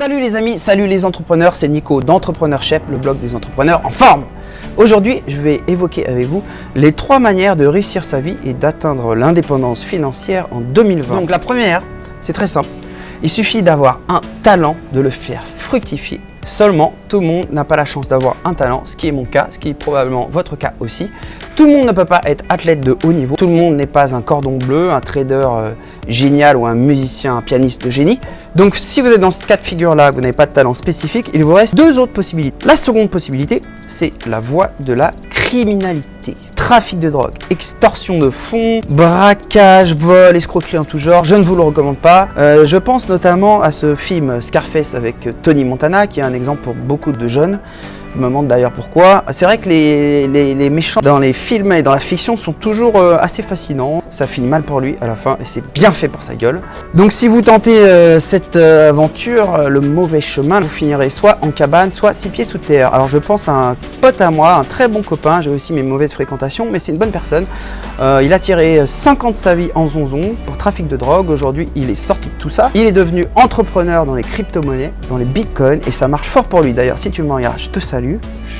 Salut les amis, salut les entrepreneurs, c'est Nico d'Entrepreneurship, le blog des entrepreneurs en forme. Aujourd'hui, je vais évoquer avec vous les 3 manières de réussir sa vie et d'atteindre l'indépendance financière en 2020. Donc la première, c'est très simple. Il suffit d'avoir un talent, de le faire fructifier. Seulement, tout le monde n'a pas la chance d'avoir un talent, ce qui est mon cas, ce qui est probablement votre cas aussi. Tout le monde ne peut pas être athlète de haut niveau. Tout le monde n'est pas un cordon bleu, un trader génial ou un musicien, un pianiste de génie. Donc si vous êtes dans ce cas de figure-là, vous n'avez pas de talent spécifique, il vous reste 2 autres possibilités. La seconde possibilité, c'est la voie de la criminalité. Trafic de drogue, extorsion de fonds, braquage, vol, escroquerie en tout genre, je ne vous le recommande pas. Je pense notamment à ce film Scarface avec Tony Montana, qui est un exemple pour beaucoup de jeunes. Je me demande d'ailleurs pourquoi. C'est vrai que les méchants dans les films et dans la fiction sont toujours assez fascinants. Ça finit mal pour lui à la fin et c'est bien fait pour sa gueule. Donc si vous tentez cette aventure, le mauvais chemin, vous finirez soit en cabane, soit 6 pieds sous terre. Alors je pense à un pote à moi, un très bon copain, j'ai aussi mes mauvaises fréquentations, mais c'est une bonne personne. Il a tiré 5 ans de sa vie en zonzon pour trafic de drogue. Aujourd'hui, il est sorti de tout ça. Il est devenu entrepreneur dans les crypto-monnaies, dans les bitcoins et ça marche fort pour lui. D'ailleurs, si tu me regardes, je te salue.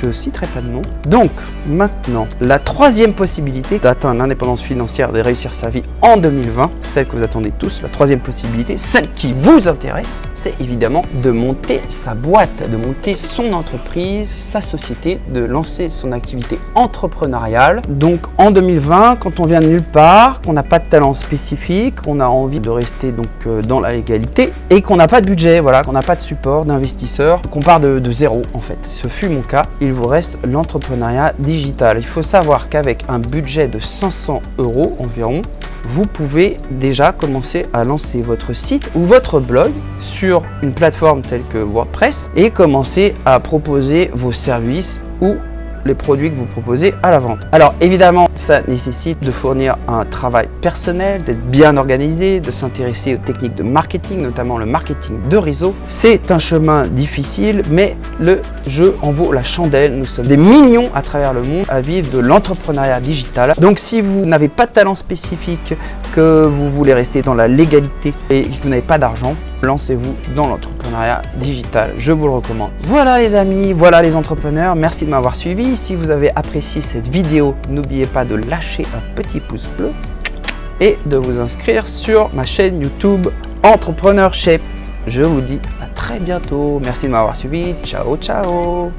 Je citerai pas de nom. Donc maintenant, la 3e possibilité d'atteindre l'indépendance financière, de réussir sa vie en 2020, celle que vous attendez tous, la 3e possibilité, celle qui vous intéresse, c'est évidemment de monter sa boîte, de monter son entreprise, sa société, de lancer son activité entrepreneuriale. Donc en 2020, quand on vient de nulle part, qu'on n'a pas de talent spécifique, qu'on a envie de rester donc dans la légalité et qu'on n'a pas de budget, voilà, qu'on n'a pas de support, d'investisseurs, qu'on part de zéro en fait. Ce fut mon cas. Il vous reste l'entrepreneuriat digital. Il faut savoir qu'avec un budget de 500 € environ, vous pouvez déjà commencer à lancer votre site ou votre blog sur une plateforme telle que WordPress et commencer à proposer vos services ou les produits que vous proposez à la vente. Alors évidemment, ça nécessite de fournir un travail personnel, d'être bien organisé, de s'intéresser aux techniques de marketing, notamment le marketing de réseau. C'est un chemin difficile, mais le jeu en vaut la chandelle. Nous sommes des millions à travers le monde à vivre de l'entrepreneuriat digital. Donc si vous n'avez pas de talent spécifique, que vous voulez rester dans la légalité et que vous n'avez pas d'argent, lancez-vous dans l'entrepreneuriat digital, je vous le recommande. Voilà les amis, voilà les entrepreneurs, merci de m'avoir suivi. Si vous avez apprécié cette vidéo, n'oubliez pas de lâcher un petit pouce bleu et de vous inscrire sur ma chaîne YouTube Entrepreneurship. Je vous dis à très bientôt, merci de m'avoir suivi, ciao ciao.